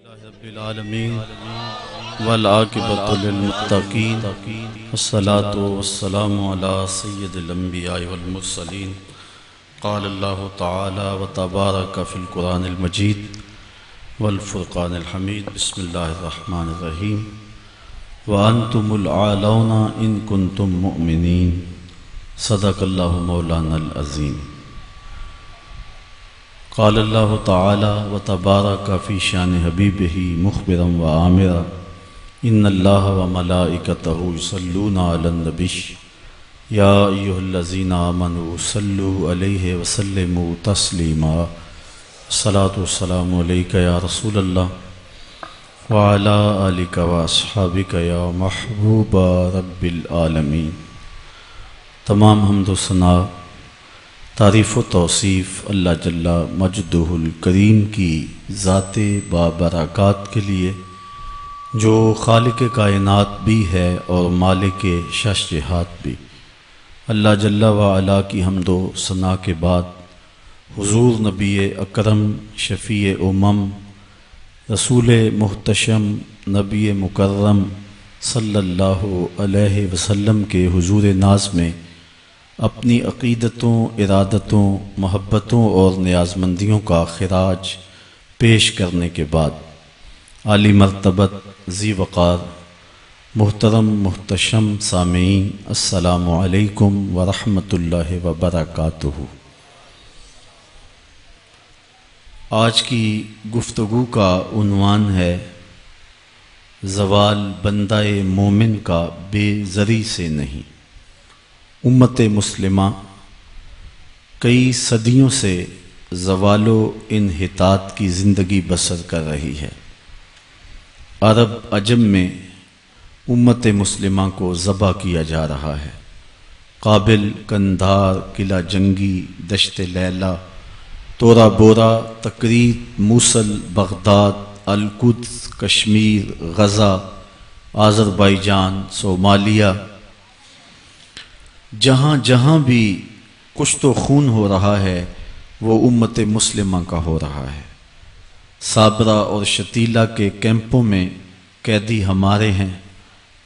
رب العالمین والعاقبۃ للمتقین والصلاۃ والسلام علی سید الانبیاء والمرسلین قال اللہ تعالی وتبارک فی القرآن المجید والفرقان الحمید بسم اللہ الرحمن الرحیم وانتم العالون ان کنتم مؤمنین صدق اللہ مولانا العظیم قال اللہ تعالی وتبارک فی شان حبیبہ مخبرا وآمرا ان اللہ وملائکتہ یصلون علی النبی یا ایھا الذین آمنوا صلوا علیہ وسلموا تسلیما الصلاۃ والسلام علیک یا رسول اللہ وعلی آلک واصحابک یا محبوب رب العالمین۔ تمام حمد و ثنا تعریف و توصیف اللہ جل مجدہ الکریم کی ذات بابرکات کے لیے جو خالق کائنات بھی ہے اور مالک شش جہات بھی۔ اللہ جل وعلا کی حمد و ثنا کے بعد حضور نبی اکرم شفیع امم رسول محتشم نبی مکرم صلی اللہ علیہ وسلم کے حضور ناز میں اپنی عقیدتوں، ارادتوں، محبتوں اور نیازمندیوں کا خراج پیش کرنے کے بعد عالی مرتبت ذی وقار محترم محتشم سامعین السلام علیکم ورحمۃ اللہ وبرکاتہ۔ آج کی گفتگو کا عنوان ہے زوال بندہ مومن کا بے زری سے نہیں۔ امت مسلمہ کئی صدیوں سے زوال و انحطاط کی زندگی بسر کر رہی ہے۔ عرب عجم میں امت مسلمہ کو ذبح کیا جا رہا ہے۔ کابل، قندھار، قلعہ جنگی، دشت لیلہ، تورا بورا، تکریت، موصل، بغداد، القدس، کشمیر، غزہ، آذربائیجان، صومالیہ، جہاں جہاں بھی کشت و خون ہو رہا ہے وہ امت مسلمہ کا ہو رہا ہے۔ صابرہ اور شتیلہ کے کیمپوں میں قیدی ہمارے ہیں۔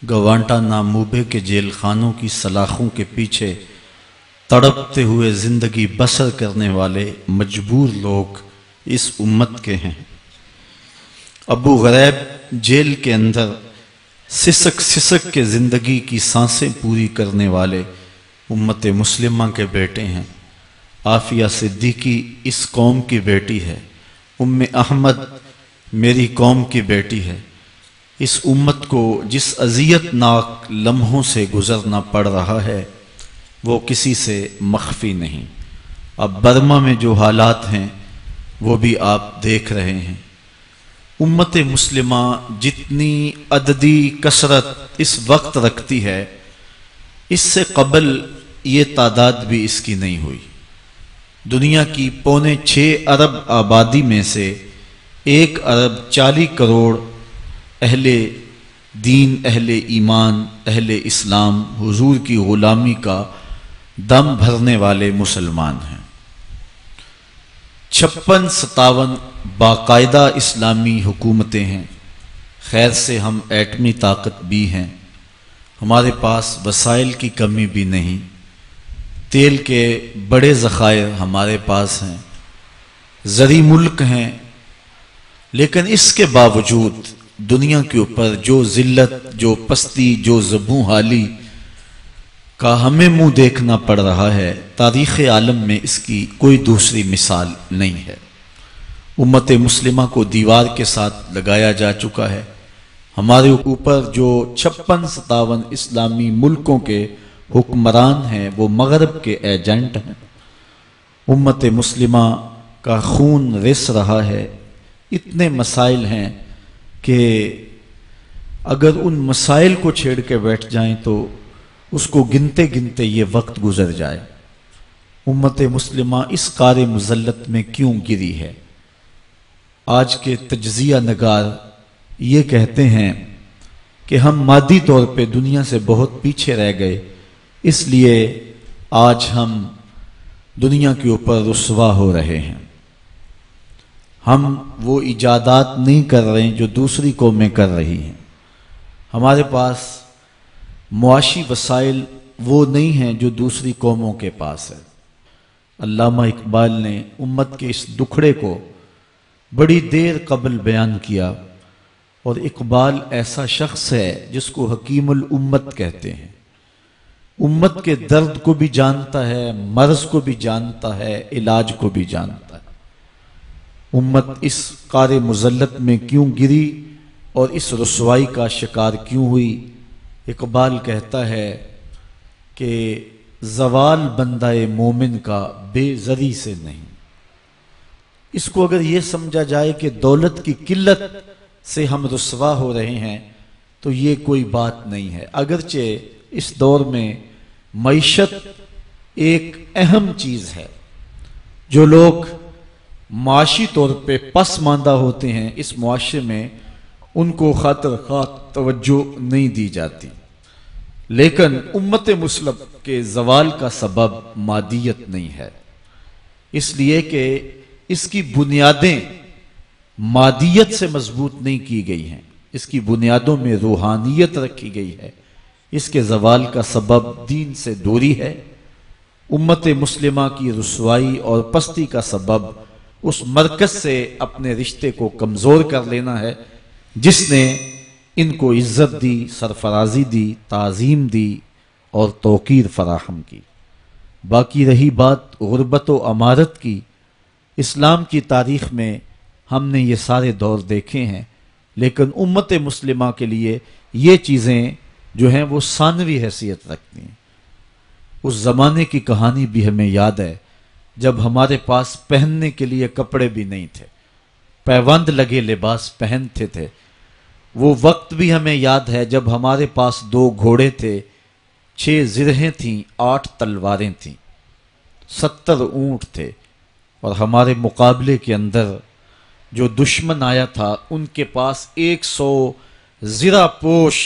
گوانٹا ناموبے کے جیل خانوں کی سلاخوں کے پیچھے تڑپتے ہوئے زندگی بسر کرنے والے مجبور لوگ اس امت کے ہیں۔ ابو غریب جیل کے اندر سسک سسک کے زندگی کی سانسیں پوری کرنے والے امت مسلمہ کے بیٹے ہیں۔ عافیہ صدیقی اس قوم کی بیٹی ہے۔ ام احمد میری قوم کی بیٹی ہے۔ اس امت کو جس اذیت ناک لمحوں سے گزرنا پڑ رہا ہے وہ کسی سے مخفی نہیں۔ اب برما میں جو حالات ہیں وہ بھی آپ دیکھ رہے ہیں۔ امت مسلمہ جتنی عددی کثرت اس وقت رکھتی ہے اس سے قبل یہ تعداد بھی اس کی نہیں ہوئی۔ دنیا کی 6.25 ارب آبادی میں سے 1 ارب 40 کروڑ اہل دین، اہل ایمان، اہل اسلام، حضور کی غلامی کا دم بھرنے والے مسلمان ہیں۔ 56-57 باقاعدہ اسلامی حکومتیں ہیں۔ خیر سے ہم ایٹمی طاقت بھی ہیں۔ ہمارے پاس وسائل کی کمی بھی نہیں۔ تیل کے بڑے ذخائر ہمارے پاس ہیں۔ زرعی ملک ہیں، لیکن اس کے باوجود دنیا کے اوپر جو ذلت، جو پستی، جو زبوں حالی کا ہمیں منہ دیکھنا پڑ رہا ہے، تاریخ عالم میں اس کی کوئی دوسری مثال نہیں ہے۔ امت مسلمہ کو دیوار کے ساتھ لگایا جا چکا ہے۔ ہمارے اوپر جو 56-57 اسلامی ملکوں کے حکمران ہیں وہ مغرب کے ایجنٹ ہیں۔ امت مسلمہ کا خون رس رہا ہے۔ اتنے مسائل ہیں کہ اگر ان مسائل کو چھیڑ کے بیٹھ جائیں تو اس کو گنتے گنتے یہ وقت گزر جائے۔ امت مسلمہ اس کار مذلت میں کیوں گری ہے؟ آج کے تجزیہ نگار یہ کہتے ہیں کہ ہم مادی طور پہ دنیا سے بہت پیچھے رہ گئے، اس لیے آج ہم دنیا کے اوپر رسوا ہو رہے ہیں۔ ہم وہ ایجادات نہیں کر رہے ہیں جو دوسری قومیں کر رہی ہیں۔ ہمارے پاس معاشی وسائل وہ نہیں ہیں جو دوسری قوموں کے پاس ہے۔ علامہ اقبال نے امت کے اس دکھڑے کو بڑی دیر قبل بیان کیا، اور اقبال ایسا شخص ہے جس کو حکیم الامت کہتے ہیں۔ امت کے درد کو بھی جانتا ہے، مرض کو بھی جانتا ہے، علاج کو بھی جانتا ہے۔ امت اس قار مذلت میں کیوں گری اور اس رسوائی کا شکار کیوں ہوئی؟ اقبال کہتا ہے کہ زوال بندہ مومن کا بے زری سے نہیں۔ اس کو اگر یہ سمجھا جائے کہ دولت کی قلت سے ہم رسوا ہو رہے ہیں تو یہ کوئی بات نہیں ہے، اگرچہ اس دور میں معیشت ایک اہم چیز ہے۔ جو لوگ معاشی طور پہ پسماندہ ہوتے ہیں اس معاشرے میں ان کو خاطر خواہ توجہ نہیں دی جاتی، لیکن امت مسلم کے زوال کا سبب مادیت نہیں ہے، اس لیے کہ اس کی بنیادیں مادیت سے مضبوط نہیں کی گئی ہیں، اس کی بنیادوں میں روحانیت رکھی گئی ہے۔ اس کے زوال کا سبب دین سے دوری ہے۔ امت مسلمہ کی رسوائی اور پستی کا سبب اس مرکز سے اپنے رشتے کو کمزور کر لینا ہے جس نے ان کو عزت دی، سرفرازی دی، تعظیم دی اور توقیر فراہم کی۔ باقی رہی بات غربت و امارت کی، اسلام کی تاریخ میں ہم نے یہ سارے دور دیکھے ہیں، لیکن امت مسلمہ کے لیے یہ چیزیں جو ہیں وہ ثانوی حیثیت رکھتی ہیں۔ اس زمانے کی کہانی بھی ہمیں یاد ہے جب ہمارے پاس پہننے کے لیے کپڑے بھی نہیں تھے، پیوند لگے لباس پہنتے تھے۔ وہ وقت بھی ہمیں یاد ہے جب ہمارے پاس 2 گھوڑے تھے، 6 زرہیں تھیں، 8 تلواریں تھیں، 70 اونٹ تھے، اور ہمارے مقابلے کے اندر جو دشمن آیا تھا ان کے پاس 100 زرہ پوش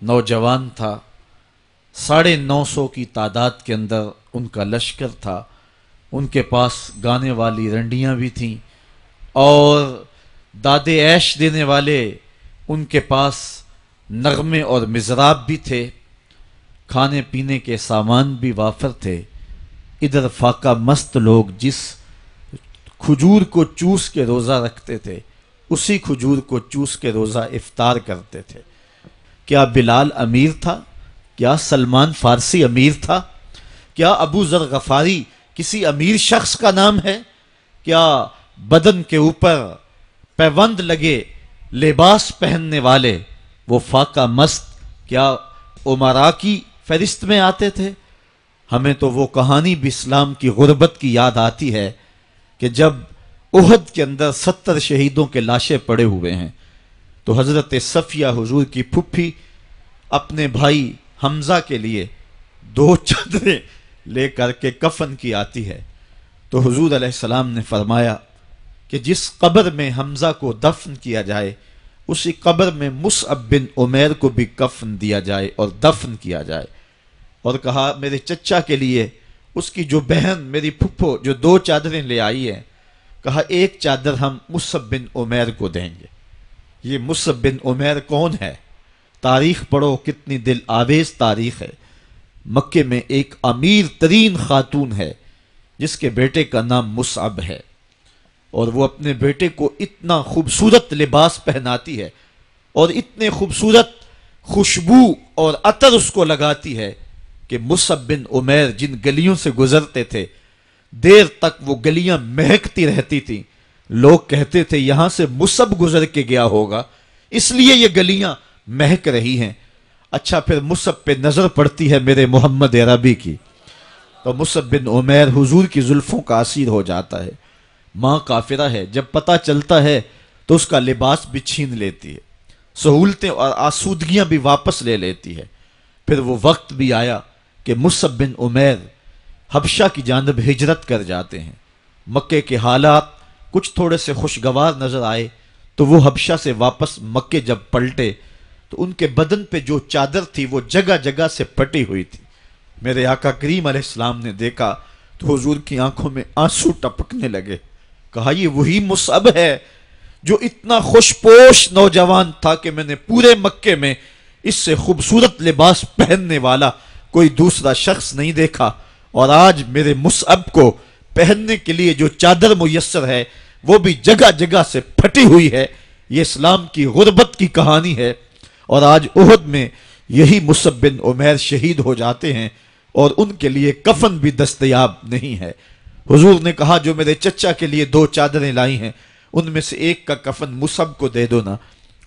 نوجوان تھا، 950 کی تعداد کے اندر ان کا لشکر تھا، ان کے پاس گانے والی رنڈیاں بھی تھیں اور داد عیش دینے والے ان کے پاس نغمے اور مضراب بھی تھے، کھانے پینے کے سامان بھی وافر تھے۔ ادھر فاقہ مست لوگ جس کھجور کو چوس کے روزہ رکھتے تھے اسی کھجور کو چوس کے روزہ افطار کرتے تھے۔ کیا بلال امیر تھا؟ کیا سلمان فارسی امیر تھا؟ کیا ابو ذر غفاری کسی امیر شخص کا نام ہے؟ کیا بدن کے اوپر پیوند لگے لباس پہننے والے وہ فاقہ مست کیا امراء کی فہرست میں آتے تھے؟ ہمیں تو وہ کہانی بھی اسلام کی غربت کی یاد آتی ہے کہ جب احد کے اندر 70 شہیدوں کے لاشیں پڑے ہوئے ہیں تو حضرت صفیہ حضور کی پھپھی اپنے بھائی حمزہ کے لیے 2 چادریں لے کر کے کفن کی آتی ہے، تو حضور علیہ السلام نے فرمایا کہ جس قبر میں حمزہ کو دفن کیا جائے اسی قبر میں مصعب بن عمیر کو بھی کفن دیا جائے اور دفن کیا جائے، اور کہا میرے چچا کے لیے اس کی جو بہن میری پھپھو جو 2 چادریں لے آئی ہیں، کہا 1 چادر ہم مصعب بن عمیر کو دیں گے۔ یہ مصعب بن عمیر کون ہے؟ تاریخ پڑھو، کتنی دل آویز تاریخ ہے۔ مکے میں ایک امیر ترین خاتون ہے جس کے بیٹے کا نام مصعب ہے، اور وہ اپنے بیٹے کو اتنا خوبصورت لباس پہناتی ہے اور اتنے خوبصورت خوشبو اور عطر اس کو لگاتی ہے کہ مصعب بن عمیر جن گلیوں سے گزرتے تھے دیر تک وہ گلیاں مہکتی رہتی تھیں۔ لوگ کہتے تھے یہاں سے مصعب گزر کے گیا ہوگا اس لیے یہ گلیاں مہک رہی ہیں۔ اچھا، پھر مصعب پہ نظر پڑتی ہے میرے محمد عربی کی تو مصعب بن عمیر حضور کی زلفوں کا اسیر ہو جاتا ہے۔ ماں کافرہ ہے، جب پتہ چلتا ہے تو اس کا لباس بھی چھین لیتی ہے، سہولتیں اور آسودگیاں بھی واپس لے لیتی ہے۔ پھر وہ وقت بھی آیا کہ مصعب بن عمیر حبشہ کی جانب ہجرت کر جاتے ہیں۔ مکے کے حالات کچھ تھوڑے سے خوشگوار نظر آئے تو وہ حبشہ سے واپس مکے جب پلٹے تو ان کے بدن پہ جو چادر تھی وہ جگہ جگہ سے پھٹی ہوئی تھی۔ میرے آقا کریم علیہ السلام نے دیکھا تو حضور کی آنکھوں میں آنسو ٹپکنے لگے۔ کہا یہ وہی مصعب ہے جو اتنا خوش پوش نوجوان تھا کہ میں نے پورے مکے میں اس سے خوبصورت لباس پہننے والا کوئی دوسرا شخص نہیں دیکھا، اور آج میرے مصعب کو پہننے کے لیے جو چادر میسر ہے وہ بھی جگہ جگہ سے پھٹی ہوئی ہے۔ یہ اسلام کی غربت کی کہانی ہے، اور آج احد میں یہی مصعب بن عمیر شہید ہو جاتے ہیں اور ان کے لیے کفن بھی دستیاب نہیں ہے۔ حضور نے کہا جو میرے چچا کے لیے 2 چادریں لائی ہیں ان میں سے ایک کا کفن مصعب کو دے دو نا،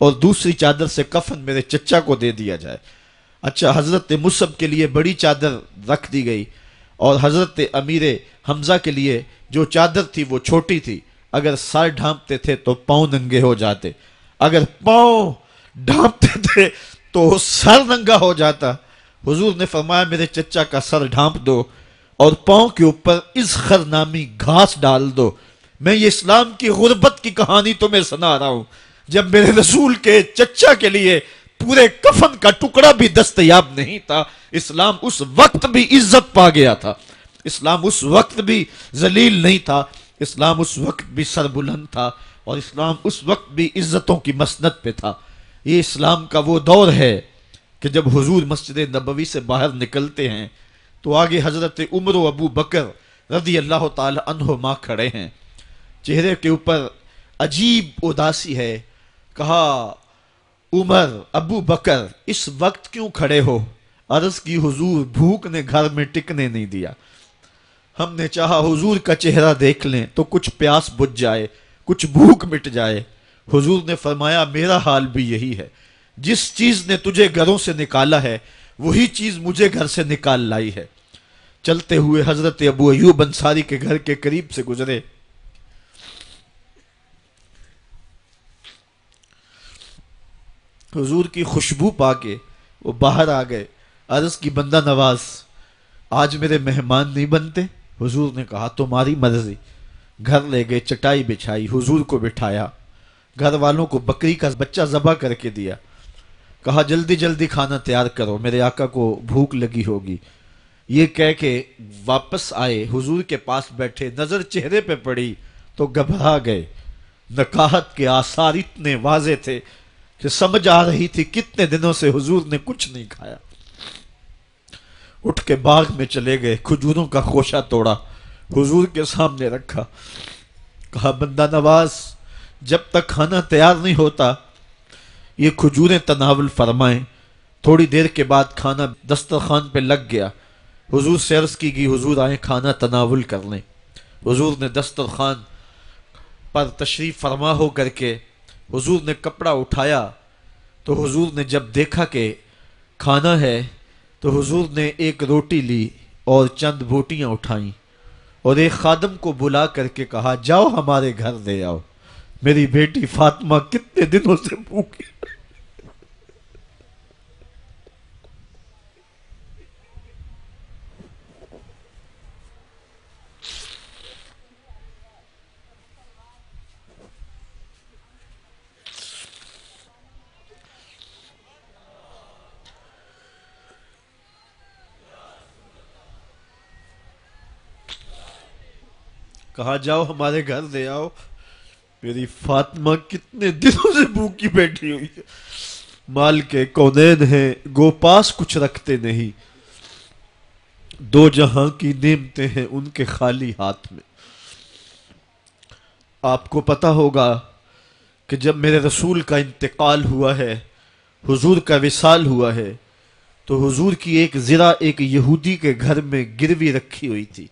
اور دوسری چادر سے کفن میرے چچا کو دے دیا جائے۔ اچھا، حضرت مصعب کے لیے بڑی چادر رکھ دی گئی، اور حضرت امیر حمزہ کے لیے جو چادر تھی وہ چھوٹی تھی، اگر سر ڈھانپتے تھے تو پاؤں ننگے ہو جاتے، اگر پاؤں ڈھانپتے تھے تو سر ننگا ہو جاتا۔ حضور نے فرمایا میرے چچا کا سر ڈھانپ دو اور پاؤں کے اوپر اذخر نامی گھاس ڈال دو۔ میں یہ اسلام کی غربت کی کہانی تمہیں سنا رہا ہوں، جب میرے رسول کے چچا کے لیے پورے کفن کا ٹکڑا بھی دستیاب نہیں تھا، اسلام اس وقت بھی عزت پا گیا تھا، اسلام اس وقت بھی ذلیل نہیں تھا، اسلام اس وقت بھی سربلند تھا، اور اسلام اس وقت بھی عزتوں کی مسند پہ تھا۔ یہ اسلام کا وہ دور ہے کہ جب حضور مسجد نبوی سے باہر نکلتے ہیں تو آگے حضرت عمر و ابو بکر رضی اللہ تعالی عنہما کھڑے ہیں، چہرے کے اوپر عجیب اداسی ہے۔ کہا عمر، ابو بکر اس وقت کیوں کھڑے ہو؟ عرض کی حضور بھوک نے گھر میں ٹکنے نہیں دیا، ہم نے چاہا حضور کا چہرہ دیکھ لیں تو کچھ پیاس بجھ جائے، کچھ بھوک مٹ جائے۔ حضور نے فرمایا میرا حال بھی یہی ہے، جس چیز نے تجھے گھروں سے نکالا ہے وہی چیز مجھے گھر سے نکال لائی ہے۔ چلتے ہوئے حضرت ابو ایوب انصاری کے گھر کے قریب سے گزرے، حضور کی خوشبو پا کے وہ باہر آ گئے۔ عرض کی بندہ نواز آج میرے مہمان نہیں بنتے؟ حضور نے کہا تمہاری مرضی۔ گھر لے گئے، چٹائی بچھائی، حضور کو بٹھایا، گھر والوں کو بکری کا بچہ ذبح کر کے دیا، کہا جلدی جلدی کھانا تیار کرو، میرے آقا کو بھوک لگی ہوگی۔ یہ کہہ کے واپس آئے، حضور کے پاس بیٹھے، نظر چہرے پہ پڑی تو گھبرا گئے۔ نکاحت کے آثار اتنے واضح تھے کہ سمجھ آ رہی تھی کتنے دنوں سے حضور نے کچھ نہیں کھایا۔ اٹھ کے باغ میں چلے گئے، کھجوروں کا خوشہ توڑا، حضور کے سامنے رکھا، کہا بندہ نواز جب تک کھانا تیار نہیں ہوتا یہ کھجوریں تناول فرمائیں۔ تھوڑی دیر کے بعد کھانا دسترخوان پہ لگ گیا، حضور سے عرض کی گئی حضور آئیں کھانا تناول کر لیں۔ حضور نے دسترخوان پر تشریف فرما ہو کر کے حضور نے کپڑا اٹھایا، تو حضور نے جب دیکھا کہ کھانا ہے تو حضور نے ایک روٹی لی اور چند بوٹیاں اٹھائیں اور ایک خادم کو بلا کر کے کہا جاؤ ہمارے گھر دے آؤ، میری بیٹی فاطمہ کتنے دنوں سے بھوکی۔ کہا جاؤ ہمارے گھر دے آؤ، میری فاطمہ کتنے دنوں سے بھوکی بیٹھی ہوئی ہے۔ مال کے کونین ہیں گو پاس کچھ رکھتے نہیں، دو جہاں کی نعمتیں ہیں ان کے خالی ہاتھ میں۔ آپ کو پتہ ہوگا کہ جب میرے رسول کا انتقال ہوا ہے، حضور کا وصال ہوا ہے، تو حضور کی ایک زرہ ایک یہودی کے گھر میں گروی رکھی ہوئی تھی،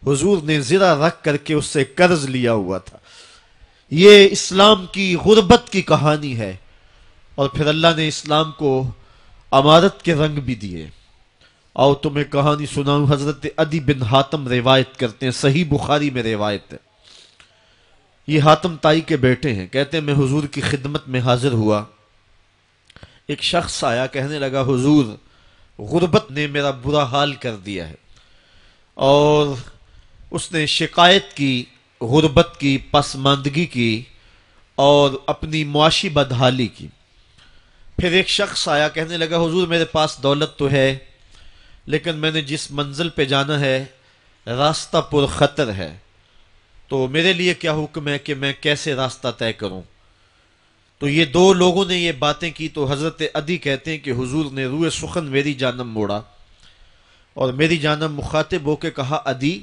حضور نے زرہ رکھ کر کے اس سے قرض لیا ہوا تھا۔ یہ اسلام کی غربت کی کہانی ہے، اور پھر اللہ نے اسلام کو امارت کے رنگ بھی دیے۔ آؤ تمہیں کہانی سناؤں، حضرت عدی بن حاتم روایت کرتے ہیں، صحیح بخاری میں روایت ہے۔ یہ حاتم تائی کے بیٹے ہیں، کہتے ہیں میں حضور کی خدمت میں حاضر ہوا، ایک شخص آیا کہنے لگا حضور غربت نے میرا برا حال کر دیا ہے، اور اس نے شکایت کی غربت کی، پسماندگی کی اور اپنی معاشی بدحالی کی۔ پھر ایک شخص آیا کہنے لگا حضور میرے پاس دولت تو ہے لیکن میں نے جس منزل پہ جانا ہے راستہ پر خطر ہے، تو میرے لیے کیا حکم ہے کہ میں کیسے راستہ طے کروں؟ تو یہ دو لوگوں نے یہ باتیں کی تو حضرت عدی کہتے ہیں کہ حضور نے روئے سخن میری جانب موڑا اور میری جانب مخاطب ہو کے کہا، عدی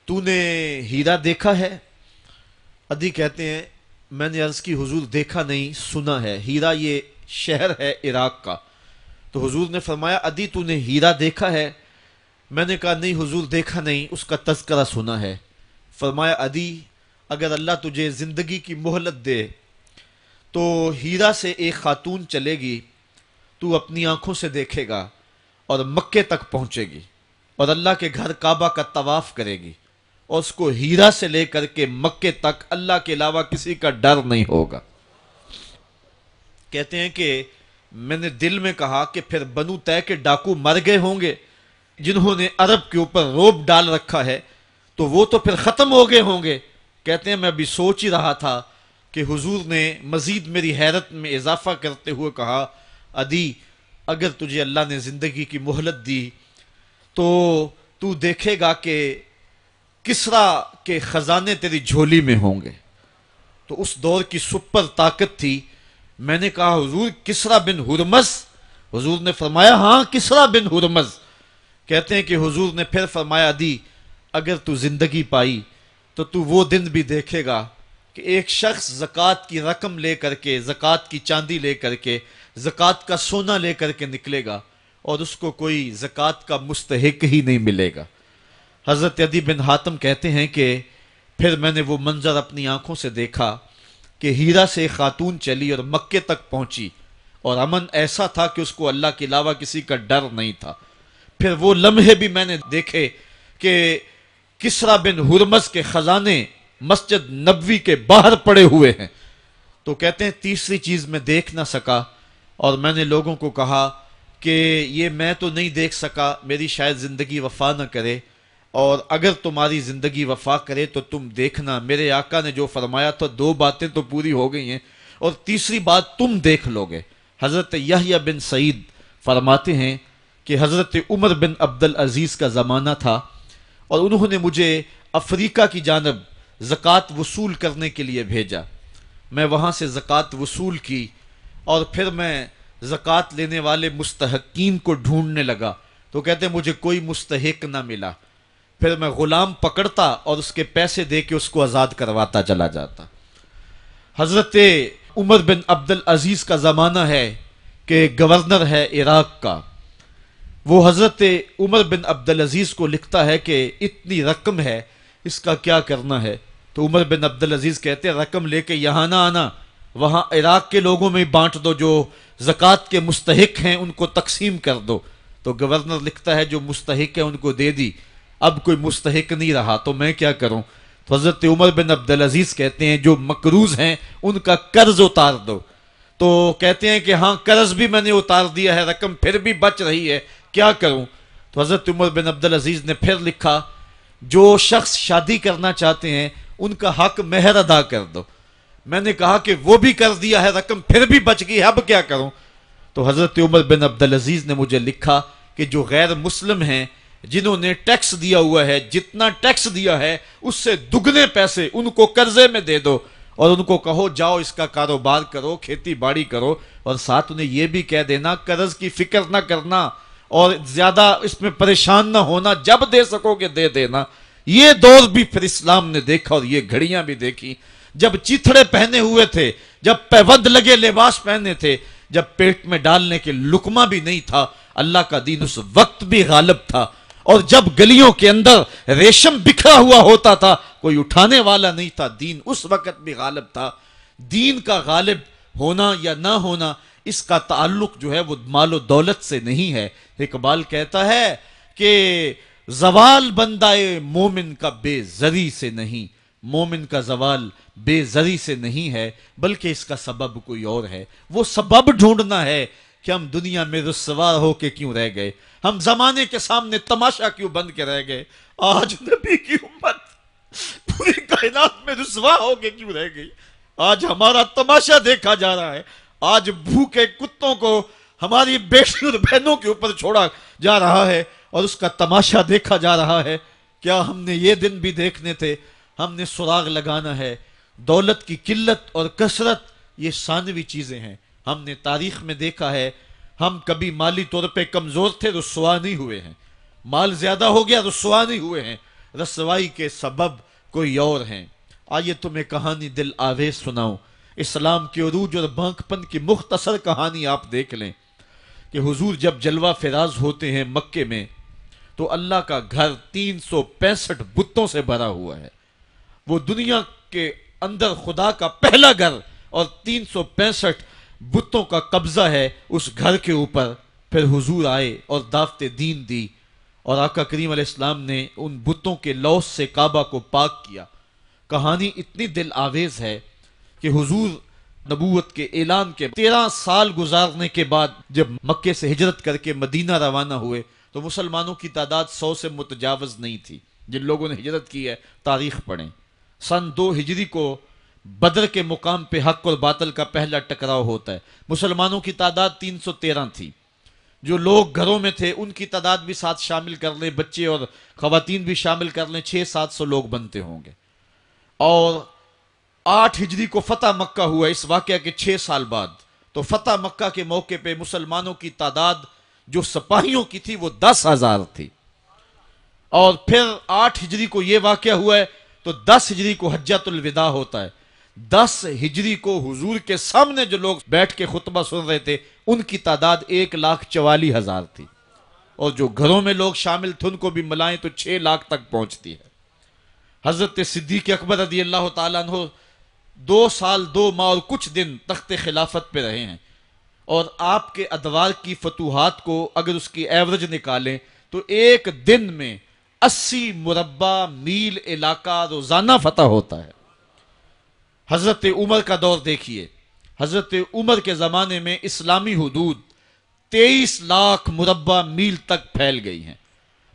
تو نے ہیرا دیکھا ہے؟ عدی کہتے ہیں میں نے عرض کی حضور دیکھا نہیں، سنا ہے۔ ہیرا یہ شہر ہے عراق کا۔ تو حضور نے فرمایا، عدی تو نے ہیرا دیکھا ہے؟ میں نے کہا نہیں حضور دیکھا نہیں، اس کا تذکرہ سنا ہے۔ فرمایا، عدی اگر اللہ تجھے زندگی کی مہلت دے تو ہیرا سے ایک خاتون چلے گی، تو اپنی آنکھوں سے دیکھے گا اور مکے تک پہنچے گی اور اللہ کے گھر کعبہ کا طواف کرے گی اور اس کو ہیرا سے لے کر کے مکے تک اللہ کے علاوہ کسی کا ڈر نہیں ہوگا۔ کہتے ہیں کہ میں نے دل میں کہا کہ پھر بنو طے کے ڈاکو مر گئے ہوں گے جنہوں نے عرب کے اوپر روب ڈال رکھا ہے، تو وہ تو پھر ختم ہو گئے ہوں گے۔ کہتے ہیں میں ابھی سوچ ہی رہا تھا کہ حضور نے مزید میری حیرت میں اضافہ کرتے ہوئے کہا، عدی اگر تجھے اللہ نے زندگی کی مہلت دی تو تو دیکھے گا کہ کسرا کے خزانے تیری جھولی میں ہوں گے۔ تو اس دور کی سپر طاقت تھی۔ میں نے کہا حضور کسرا بن ہرمز؟ حضور نے فرمایا ہاں کسرا بن ہرمز۔ کہتے ہیں کہ حضور نے پھر فرمایا، عدی اگر تو زندگی پائی تو تو وہ دن بھی دیکھے گا کہ ایک شخص زکوٰۃ کی رقم لے کر کے، زکوٰۃ کی چاندی لے کر کے، زکوٰۃ کا سونا لے کر کے نکلے گا اور اس کو کوئی زکوٰۃ کا مستحق ہی نہیں ملے گا۔ حضرت عدی بن حاتم کہتے ہیں کہ پھر میں نے وہ منظر اپنی آنکھوں سے دیکھا کہ ہیرا سے ایک خاتون چلی اور مکے تک پہنچی اور امن ایسا تھا کہ اس کو اللہ کے علاوہ کسی کا ڈر نہیں تھا۔ پھر وہ لمحے بھی میں نے دیکھے کہ کسرا بن ہرمز کے خزانے مسجد نبوی کے باہر پڑے ہوئے ہیں۔ تو کہتے ہیں تیسری چیز میں دیکھ نہ سکا اور میں نے لوگوں کو کہا کہ یہ میں تو نہیں دیکھ سکا، میری شاید زندگی وفا نہ کرے، اور اگر تمہاری زندگی وفا کرے تو تم دیکھنا میرے آقا نے جو فرمایا تھا، دو باتیں تو پوری ہو گئی ہیں اور تیسری بات تم دیکھ لو گے۔ حضرت یحییٰ بن سعید فرماتے ہیں کہ حضرت عمر بن عبدالعزیز کا زمانہ تھا اور انہوں نے مجھے افریقہ کی جانب زکوٰۃ وصول کرنے کے لیے بھیجا۔ میں وہاں سے زکوٰۃ وصول کی اور پھر میں زکوٰۃ لینے والے مستحقین کو ڈھونڈنے لگا، تو کہتے ہیں مجھے کوئی مستحق نہ ملا۔ پھر میں غلام پکڑتا اور اس کے پیسے دے کے اس کو آزاد کرواتا چلا جاتا۔ حضرت عمر بن عبدالعزیز کا زمانہ ہے کہ گورنر ہے عراق کا، وہ حضرت عمر بن عبدالعزیز کو لکھتا ہے کہ اتنی رقم ہے، اس کا کیا کرنا ہے؟ تو عمر بن عبدالعزیز کہتے ہیں رقم لے کے یہاں نہ آنا، وہاں عراق کے لوگوں میں بانٹ دو، جو زکوٰۃ کے مستحق ہیں ان کو تقسیم کر دو۔ تو گورنر لکھتا ہے جو مستحق ہے ان کو دے دی، اب کوئی مستحق نہیں رہا تو میں کیا کروں؟ تو حضرت عمر بن عبدالعزیز کہتے ہیں جو مقروض ہیں ان کا قرض اتار دو۔ تو کہتے ہیں کہ ہاں قرض بھی میں نے اتار دیا ہے، رقم پھر بھی بچ رہی ہے، کیا کروں؟ تو حضرت عمر بن عبدالعزیز نے پھر لکھا جو شخص شادی کرنا چاہتے ہیں ان کا حق مہر ادا کر دو۔ میں نے کہا کہ وہ بھی کر دیا ہے، رقم پھر بھی بچ گئی، اب کیا کروں؟ تو حضرت عمر بن عبدالعزیز نے مجھے لکھا کہ جو غیر مسلم ہیں جنہوں نے ٹیکس دیا ہوا ہے، جتنا ٹیکس دیا ہے اس سے دگنے پیسے ان کو قرضے میں دے دو اور ان کو کہو جاؤ اس کا کاروبار کرو، کھیتی باڑی کرو، اور ساتھ انہیں یہ بھی کہہ دینا قرض کی فکر نہ کرنا اور زیادہ اس میں پریشان نہ ہونا، جب دے سکو گے دے دینا۔ یہ دور بھی پھر اسلام نے دیکھا اور یہ گھڑیاں بھی دیکھی، جب چیتھڑے پہنے ہوئے تھے، جب پیوند لگے لباس پہنے تھے، جب پیٹ میں ڈالنے کے لقمہ بھی نہیں تھا، اللہ کا دین اس وقت بھی غالب تھا۔ اور جب گلیوں کے اندر ریشم بکھرا ہوا ہوتا تھا، کوئی اٹھانے والا نہیں تھا، دین اس وقت بھی غالب تھا۔ دین کا غالب ہونا یا نہ ہونا اس کا تعلق جو ہے وہ مال و دولت سے نہیں ہے۔ اقبال کہتا ہے کہ زوال بندہ مومن کا بے زری سے نہیں، مومن کا زوال بے زری سے نہیں ہے بلکہ اس کا سبب کوئی اور ہے۔ وہ سبب ڈھونڈنا ہے کہ ہم دنیا میں رسوا ہو کے کیوں رہ گئے، ہم زمانے کے سامنے تماشا کیوں بن کے رہ گئے، آج نبی کی امت پوری کائنات میں رسوا ہو کے کیوں رہ گئی، آج ہمارا تماشا دیکھا جا رہا ہے، آج بھوکے کتوں کو ہماری بیٹی اور بہنوں کے اوپر چھوڑا جا رہا ہے اور اس کا تماشا دیکھا جا رہا ہے۔ کیا ہم نے یہ دن بھی دیکھنے تھے؟ ہم نے سراغ لگانا ہے. دولت کی قلت اور کثرت یہ ثانوی چیزیں ہیں. ہم نے تاریخ میں دیکھا ہے ہم کبھی مالی طور پہ کمزور تھے، رسوا نہیں ہوئے ہیں. مال زیادہ ہو گیا، رسوا نہیں ہوئے ہیں. رسوائی کے سبب کوئی اور ہیں. آئیے تمہیں کہانی دل آویز سناؤں. اسلام کے عروج اور بانک پن کی مختصر کہانی آپ دیکھ لیں کہ حضور جب جلوہ فراز ہوتے ہیں مکے میں تو اللہ کا گھر 365 بتوں سے بھرا ہوا ہے. وہ دنیا کے اندر خدا کا پہلا گھر اور 365 بتوں کا قبضہ ہے اس گھر کے اوپر. پھر حضور آئے اور دعوت دین دی اور آقا کریم علیہ السلام نے ان بتوں کے لوث سے کعبہ کو پاک کیا. کہانی اتنی دل آویز ہے کہ حضور نبوت کے اعلان کے 13 سال گزارنے کے بعد جب مکے سے ہجرت کر کے مدینہ روانہ ہوئے تو مسلمانوں کی تعداد 100 سے متجاوز نہیں تھی. جن لوگوں نے ہجرت کی ہے تاریخ پڑھیں. سن 2 ہجری کو بدر کے مقام پہ حق اور باطل کا پہلا ٹکراؤ ہوتا ہے. مسلمانوں کی تعداد 313 تھی. جو لوگ گھروں میں تھے ان کی تعداد بھی ساتھ شامل کر لیں، بچے اور خواتین بھی شامل کر لیں، 600-700 لوگ بنتے ہوں گے. اور 8 ہجری کو فتح مکہ ہوا اس واقعہ کے 6 سال بعد. تو فتح مکہ کے موقع پہ مسلمانوں کی تعداد جو سپاہیوں کی تھی وہ 10,000 تھی. اور پھر 8 ہجری کو یہ واقعہ ہوا ہے تو 10 ہجری کو حجۃ الوداع ہوتا ہے. 10 ہجری کو حضور کے سامنے جو لوگ بیٹھ کے خطبہ سن رہے تھے ان کی تعداد 1,44,000 تھی. اور جو گھروں میں لوگ شامل تھے ان کو بھی ملائیں تو 6 لاکھ تک پہنچتی ہے. حضرت صدیق اکبر رضی اللہ تعالیٰ عنہ 2 سال 2 ماہ اور کچھ دن تخت خلافت پہ رہے ہیں. اور آپ کے ادوار کی فتوحات کو اگر اس کی ایوریج نکالیں تو ایک دن میں 80 مربع میل علاقہ روزانہ فتح ہوتا ہے. حضرت عمر کا دور دیکھیے. حضرت عمر کے زمانے میں اسلامی حدود 23 لاکھ مربع میل تک پھیل گئی ہیں.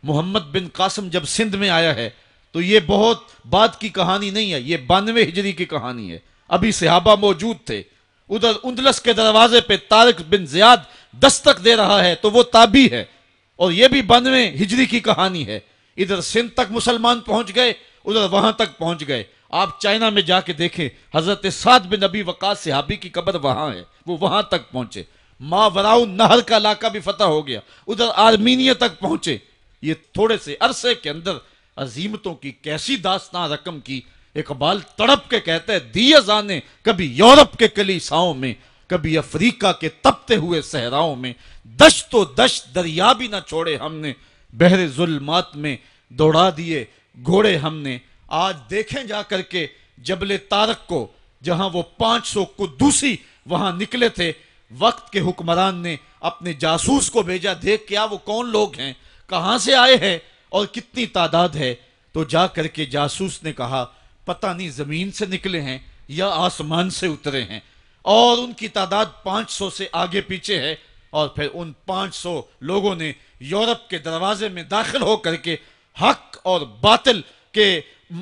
محمد بن قاسم جب سندھ میں آیا ہے تو یہ بہت بعد کی کہانی نہیں ہے، یہ 92 ہجری کی کہانی ہے. ابھی صحابہ موجود تھے. ادھر اندلس کے دروازے پہ طارق بن زیاد دستک دے رہا ہے تو وہ تابی ہے اور یہ بھی 92 ہجری کی کہانی ہے. ادھر سندھ تک مسلمان پہنچ گئے، ادھر وہاں تک پہنچ گئے. آپ چائنا میں جا کے دیکھیں حضرت سعد بن ابی وقاص صحابی کی قبر وہاں ہے، وہ وہاں تک پہنچے. ماوراء نہر کا علاقہ بھی فتح ہو گیا، ادھر آرمینیہ تک پہنچے. یہ تھوڑے سے عرصے کے اندر عظیمتوں کی کیسی داستان رقم کی. اقبال تڑپ کے کہتا ہے دیے جانے کبھی یورپ کے کلیساؤں میں، کبھی افریقہ کے تپتے ہوئے صحراؤں میں. دشت و دشت دریا بھی نہ چھوڑے ہم نے، بحر ظلمات میں دوڑا دیے گھوڑے ہم نے. آج دیکھیں جا کر کے جبل طارق کو، جہاں وہ 500 قدوسی وہاں نکلے تھے. وقت کے حکمران نے اپنے جاسوس کو بھیجا، دیکھ کیا وہ کون لوگ ہیں، کہاں سے آئے ہیں اور کتنی تعداد ہے. تو جا کر کے جاسوس نے کہا پتہ نہیں زمین سے نکلے ہیں یا آسمان سے اترے ہیں. اور ان کی تعداد 500 سے آگے پیچھے ہے. اور پھر ان 500 لوگوں نے یورپ کے دروازے میں داخل ہو کر کے حق اور باطل کے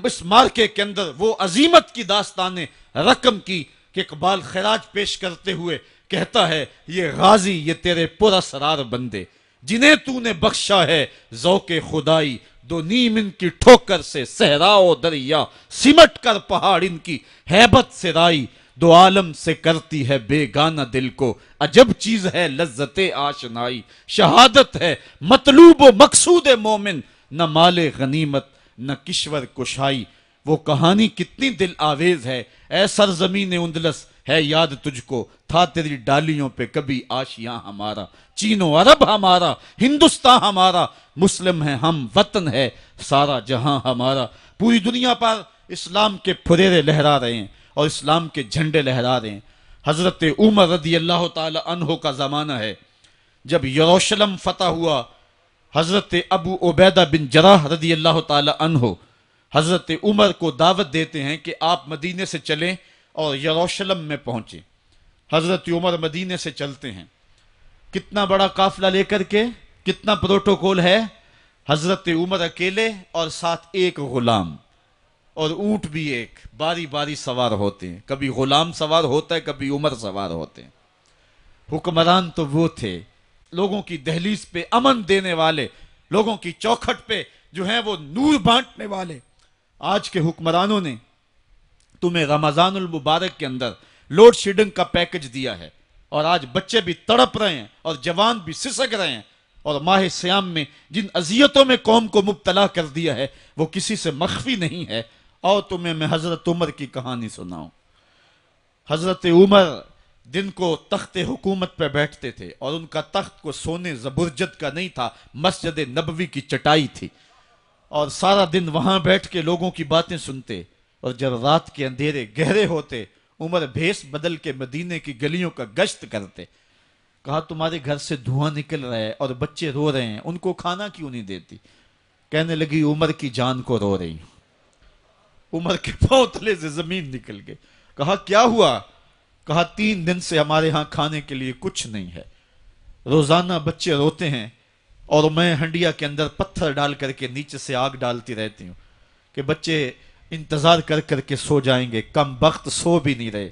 اس مارکے کے اندر وہ عظیمت کی داستانیں رقم کی کہ اقبال خراج پیش کرتے ہوئے کہتا ہے یہ غازی یہ تیرے پراسرار بندے جنہیں تو نے بخشا ہے ذوق خدائی. دو نیم ان کی ٹھوکر سے صحرا و دریا، سمٹ کر پہاڑ ان کی ہیبت سے رائی. دو عالم سے کرتی ہے بیگانہ دل کو، عجب چیز ہے لذت آشنائی. شہادت ہے مطلوب و مقصود مومن، نہ مال غنیمت نہ کشور کشائی. وہ کہانی کتنی دل آویز ہے. اے سرزمین اندلس ہے یاد تجھ کو، تھا تیری ڈالیوں پہ کبھی آشیاں ہمارا. چین و عرب ہمارا، ہندوستان ہمارا، مسلم ہے ہم، وطن ہے سارا جہاں ہمارا. پوری دنیا پر اسلام کے پھریرے لہرا رہے ہیں اور اسلام کے جھنڈے لہرا رہے ہیں. حضرت عمر رضی اللہ تعالی عنہ کا زمانہ ہے جب یروشلم فتح ہوا. حضرت ابو عبیدہ بن جراح رضی اللہ تعالی عنہ حضرت عمر کو دعوت دیتے ہیں کہ آپ مدینے سے چلیں اور یروشلم میں پہنچیں. حضرت عمر مدینے سے چلتے ہیں، کتنا بڑا قافلہ لے کر کے، کتنا پروٹوکول ہے. حضرت عمر اکیلے اور ساتھ ایک غلام اور اونٹ بھی ایک، باری باری سوار ہوتے ہیں. کبھی غلام سوار ہوتا ہے، کبھی عمر سوار ہوتے ہیں. حکمران تو وہ تھے لوگوں کی دہلیز پہ امن دینے والے، لوگوں کی چوکھٹ پہ جو ہیں وہ نور بانٹنے والے. آج کے حکمرانوں نے تمہیں رمضان المبارک کے اندر لوڈ شیڈنگ کا پیکج دیا ہے، اور آج بچے بھی تڑپ رہے ہیں اور جوان بھی سسک رہے ہیں، اور ماہ سیام میں جن اذیتوں میں قوم کو مبتلا کر دیا ہے وہ کسی سے مخفی نہیں ہے۔ اور تمہیں میں حضرت عمر کی کہانی سناؤں۔ حضرت عمر دن کو تخت حکومت پہ بیٹھتے تھے، اور ان کا تخت کو سونے زبرجد کا نہیں تھا، مسجد نبوی کی چٹائی تھی، اور سارا دن وہاں بیٹھ کے لوگوں کی باتیں سنتے، اور جب رات کے اندھیرے گہرے ہوتے عمر بھیس بدل کے مدینے کی گلیوں کا گشت کرتے۔ کہا تمہارے گھر سے دھواں نکل رہا ہے اور بچے رو رہے ہیں، ان کو کھانا کیوں نہیں دیتی؟ کہنے لگی عمر کی جان کو رو رہی ہوں۔ عمر کے پاؤں تلے سے زمین نکل گئی۔ کہا کیا ہوا؟ کہا 3 دن سے ہمارے ہاں کھانے کے لیے کچھ نہیں ہے، روزانہ بچے روتے ہیں، اور میں ہنڈیا کے اندر پتھر ڈال کر کے نیچے سے آگ ڈالتی رہتی ہوں کہ بچے انتظار کر کر کے سو جائیں گے، کم بخت سو بھی نہیں رہے،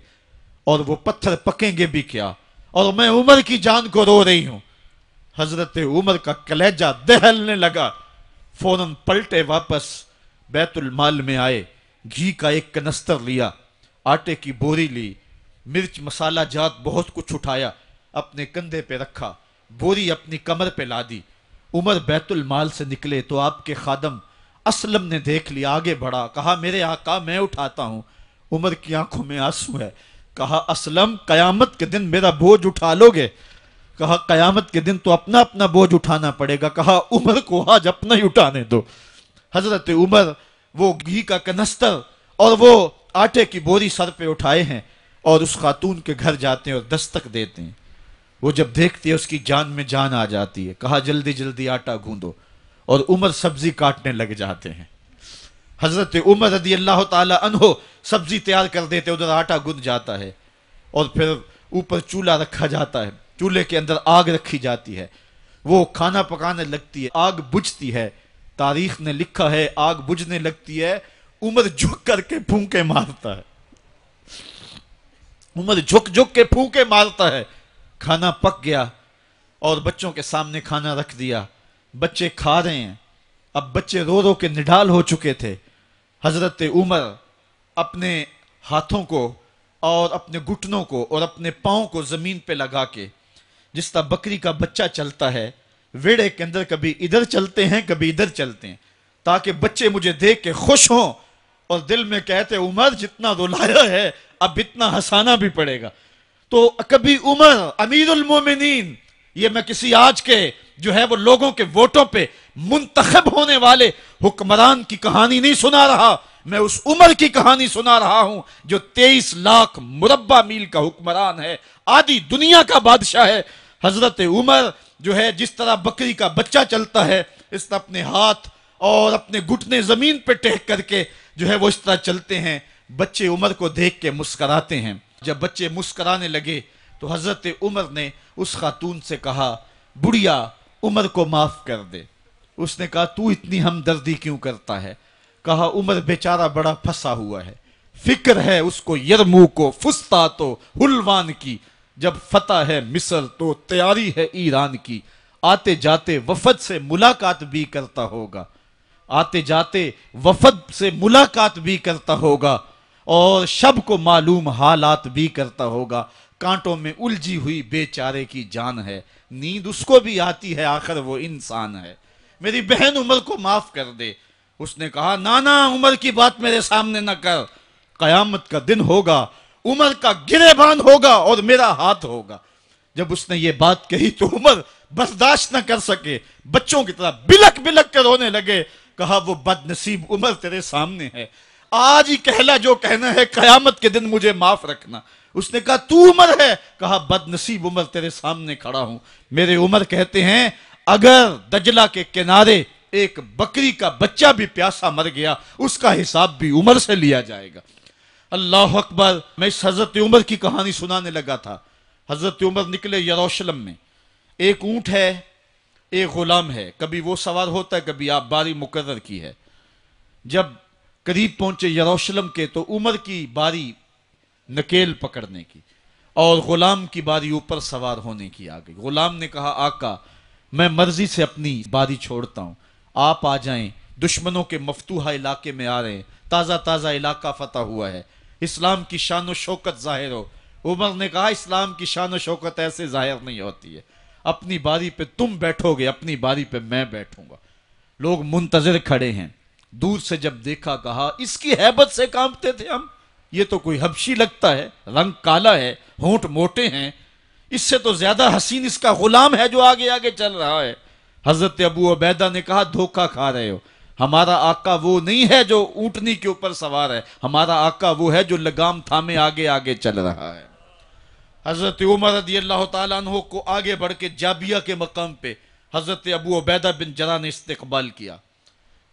اور وہ پتھر پکیں گے بھی کیا، اور میں عمر کی جان کو رو رہی ہوں۔ حضرت عمر کا کلیجہ دہلنے لگا، فوراً پلٹے واپس بیت المال میں آئے، گھی کا ایک کنستر لیا، آٹے کی بوری لی، مرچ مسالہ جات بہت کچھ اٹھایا، اپنے کندھے پہ رکھا، بوری اپنی کمر پہ لادی۔ عمر بیت المال سے نکلے تو آپ کے خادم اسلم نے دیکھ لیا، آگے بڑھا، کہا میرے آقا میں اٹھاتا ہوں۔ عمر کی آنکھوں میں آنسو ہے۔ کہا اسلم قیامت کے دن میرا بوجھ اٹھا لو گے؟ کہا قیامت کے دن تو اپنا اپنا بوجھ اٹھانا پڑے گا۔ کہا عمر کو آج اپنا ہی اٹھانے دو۔ حضرت عمر وہ گھی کا کنستر اور وہ آٹے کی بوری سر پہ اٹھائے ہیں، اور اس خاتون کے گھر جاتے ہیں اور دستک دیتے ہیں۔ وہ جب دیکھتی ہے اس کی جان میں جان آ جاتی ہے۔ کہا جلدی جلدی آٹا گوندو، اور عمر سبزی کاٹنے لگ جاتے ہیں۔ حضرت عمر رضی اللہ تعالی عنہ سبزی تیار کر دیتے، ادھر آٹا گند جاتا ہے، اور پھر اوپر چولہا رکھا جاتا ہے، چولہے کے اندر آگ رکھی جاتی ہے، وہ کھانا پکانے لگتی ہے، آگ بجھتی ہے۔ تاریخ نے لکھا ہے آگ بجھنے لگتی ہے، عمر جھک کر کے پھونکے مارتا ہے، عمر جھک جھک کے پھونکے مارتا ہے۔ کھانا پک گیا، اور بچوں کے سامنے کھانا رکھ دیا، بچے کھا رہے ہیں۔ اب بچے رو رو کے نڈال ہو چکے تھے۔ حضرت عمر اپنے ہاتھوں کو اور اپنے گھٹنوں کو اور اپنے پاؤں کو زمین پہ لگا کے، جس طرح بکری کا بچہ چلتا ہے، ویڑے کے اندر کبھی ادھر چلتے ہیں کبھی ادھر چلتے ہیں، تاکہ بچے مجھے دیکھ کے خوش ہوں، اور دل میں کہتے عمر جتنا رلایا ہے اب اتنا ہنسانا بھی پڑے گا۔ تو کبھی عمر امیر المومنین، یہ میں کسی آج کے جو ہے وہ لوگوں کے ووٹوں پہ منتخب ہونے والے حکمران کی کہانی نہیں سنا رہا، میں اس عمر کی کہانی سنا رہا ہوں جو 23 لاکھ مربع میل کا حکمران ہے، آدھی دنیا کا بادشاہ ہے۔ حضرت عمر جو ہے جس طرح بکری کا بچہ چلتا ہے، اس طرح اپنے ہاتھ اور اپنے گھٹنے زمین پہ ٹیک کر کے جو ہے وہ اس طرح چلتے ہیں۔ بچے عمر کو دیکھ کے مسکراتے ہیں۔ جب بچے مسکرانے لگے تو حضرت عمر نے اس خاتون سے کہا بڑھیا عمر کو معاف کر دے۔ اس نے کہا تو اتنی ہمدردی کیوں کرتا ہے؟ کہا عمر بیچارہ بڑا پھنسا ہوا ہے، فکر ہے اس کو یرموک و فسطاط و حلوان کی، جب فتح ہے مصر تو تیاری ہے ایران کی، آتے جاتے وفد سے ملاقات بھی کرتا ہوگا، آتے جاتے وفد سے ملاقات بھی کرتا ہوگا، اور شب کو معلوم حالات بھی کرتا ہوگا، کانٹوں میں الجھی ہوئی بیچارے کی جان ہے، نیند اس کو بھی آتی ہے، آخر وہ انسان ہے، میری بہن عمر کو معاف کر دے۔ اس نے کہا نانا عمر کی بات میرے سامنے نہ کر، قیامت کا دن ہوگا، عمر کا گریبان ہوگا اور میرا ہاتھ ہوگا۔ جب اس نے یہ بات کہی تو عمر برداشت نہ کر سکے، بچوں کی طرح بلک بلک کے رونے لگے۔ کہا وہ بد نصیب عمر تیرے سامنے ہے، آج ہی کہلا جو کہنا ہے، قیامت کے دن مجھے معاف رکھنا۔ اس نے کہا تو عمر ہے؟ کہا بد نصیب عمر تیرے سامنے کھڑا ہوں۔ میرے عمر کہتے ہیں اگر دجلہ کے کنارے ایک بکری کا بچہ بھی پیاسا مر گیا، اس کا حساب بھی عمر سے لیا جائے گا۔ اللہ اکبر۔ میں اس حضرت عمر کی کہانی سنانے لگا تھا۔ حضرت عمر نکلے یروشلم میں، ایک اونٹ ہے، ایک غلام ہے، کبھی وہ سوار ہوتا ہے، کبھی آپ باری مقرر کی ہے۔ جب قریب پہنچے یروشلم کے تو عمر کی باری نکیل پکڑنے کی اور غلام کی باری اوپر سوار ہونے کی آ گئی۔ غلام نے کہا آقا میں مرضی سے اپنی باری چھوڑتا ہوں، آپ آ جائیں، دشمنوں کے مفتوحہ علاقے میں آ رہے ہیں، تازہ تازہ علاقہ فتح ہوا ہے، اسلام کی شان و شوکت ظاہر ہو۔ عمر نے کہا اسلام کی شان و شوکت ایسے ظاہر نہیں ہوتی ہے، اپنی باری پہ تم بیٹھو گے، اپنی باری پہ میں بیٹھوں گا۔ لوگ منتظر کھڑے ہیں، دور سے جب دیکھا کہا اس کی ہیبت سے کانپتے تھے ہم، یہ تو کوئی حبشی لگتا ہے، رنگ کالا ہے، ہونٹ موٹے ہیں، اس سے تو زیادہ حسین اس کا غلام ہے جو آگے آگے چل رہا ہے۔ حضرت ابو عبیدہ نے کہا دھوکہ کھا رہے ہو، ہمارا آقا وہ نہیں ہے جو اونٹنی کے اوپر سوار ہے، ہمارا آقا وہ ہے جو لگام تھامے آگے آگے چل رہا ہے۔ حضرت عمر رضی اللہ تعالیٰ عنہ کو آگے بڑھ کے جابیہ کے مقام پہ حضرت ابو عبیدہ بن جراح نے استقبال کیا،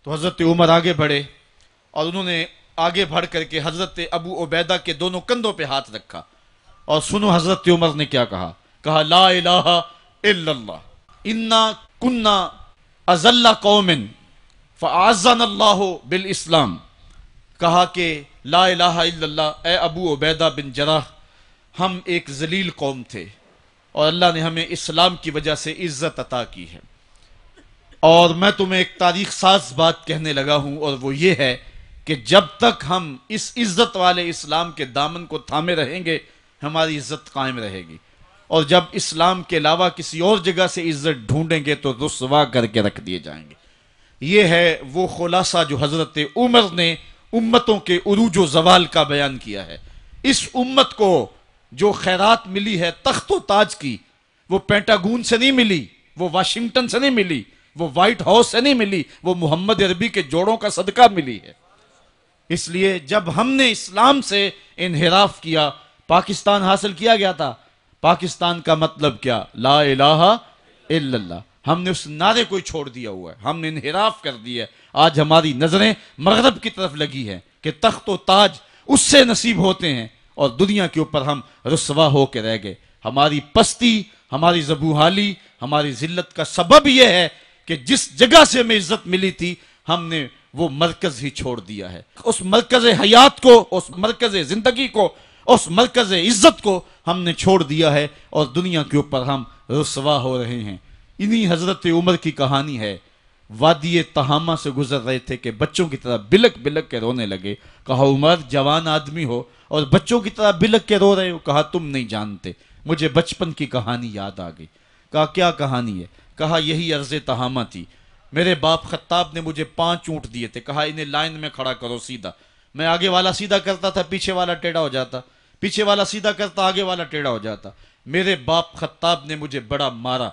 تو حضرت عمر آگے بڑھے اور انہوں نے آگے بڑھ کر کے حضرت ابو عبیدہ کے دونوں کندھوں پہ ہاتھ رکھا، اور سنو حضرت عمر نے کیا کہا، کہا لا الہ الا اللہ انا کنا اذل قوم فاعزنا اللہ بالاسلام، کہا کہ لا الہ الا اللہ، اے ابو عبیدہ بن جراح، ہم ایک ذلیل قوم تھے اور اللہ نے ہمیں اسلام کی وجہ سے عزت عطا کی ہے، اور میں تمہیں ایک تاریخ ساز بات کہنے لگا ہوں، اور وہ یہ ہے کہ جب تک ہم اس عزت والے اسلام کے دامن کو تھامے رہیں گے ہماری عزت قائم رہے گی، اور جب اسلام کے علاوہ کسی اور جگہ سے عزت ڈھونڈیں گے تو رسوا کر کے رکھ دیے جائیں گے۔ یہ ہے وہ خلاصہ جو حضرت عمر نے امتوں کے عروج و زوال کا بیان کیا ہے۔ اس امت کو جو خیرات ملی ہے تخت و تاج کی، وہ پینٹاگون سے نہیں ملی، وہ واشنگٹن سے نہیں ملی، وہ وائٹ ہاؤس سے نہیں ملی، وہ محمد عربی کے جوڑوں کا صدقہ ملی ہے۔ اس لیے جب ہم نے اسلام سے انحراف کیا، پاکستان حاصل کیا گیا تھا، پاکستان کا مطلب کیا؟ لا الہ الا اللہ، ہم نے اس نعرے کو چھوڑ دیا ہوا ہے، ہم نے انحراف کر دیا ہے۔ آج ہماری نظریں مغرب کی طرف لگی ہیں کہ تخت و تاج اس سے نصیب ہوتے ہیں، اور دنیا کے اوپر ہم رسوا ہو کے رہ گئے۔ ہماری پستی، ہماری زبوحالی، ہماری ذلت کا سبب یہ ہے کہ جس جگہ سے ہمیں عزت ملی تھی ہم نے وہ مرکز ہی چھوڑ دیا ہے۔ اس مرکز حیات کو، اس مرکز زندگی کو، اس مرکز عزت کو ہم نے چھوڑ دیا ہے، اور دنیا کے اوپر ہم رسوا ہو رہے ہیں۔ انہی حضرت عمر کی کہانی ہے، وادی تہامہ سے گزر رہے تھے کہ بچوں کی طرح بلک بلک کے رونے لگے۔ کہا عمر جوان آدمی ہو اور بچوں کی طرح بلک کے رو رہے ہو؟ کہا تم نہیں جانتے، مجھے بچپن کی کہانی یاد آ گئی۔ کہا کیا کہانی ہے؟ کہا یہی عرض تہامہ تھی، میرے باپ خطاب نے مجھے 5 اونٹ دیے تھے، کہا انہیں لائن میں کھڑا کرو سیدھا، میں آگے والا سیدھا کرتا تھا، پیچھے والا ٹیڑھا ہو جاتا، پیچھے والا سیدھا کرتا، آگے والا ٹیڑھا ہو جاتا۔ میرے باپ خطاب نے مجھے بڑا مارا۔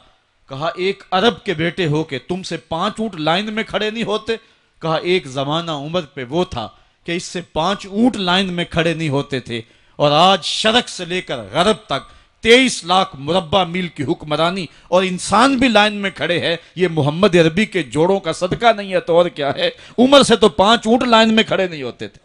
کہا ایک عرب کے بیٹے ہو کے تم سے 5 اونٹ لائن میں کھڑے نہیں ہوتے؟ کہا ایک زمانہ عمر پہ وہ تھا کہ اس سے 5 اونٹ لائن میں کھڑے نہیں ہوتے تھے، اور آج شرق سے لے کر غرب تک 23 لاکھ مربع میل کی حکمرانی اور انسان بھی لائن میں کھڑے ہیں۔ یہ محمد عربی کے جوڑوں کا صدقہ نہیں ہے تو اور کیا ہے؟ عمر سے تو 5 اونٹ لائن میں کھڑے نہیں ہوتے تھے۔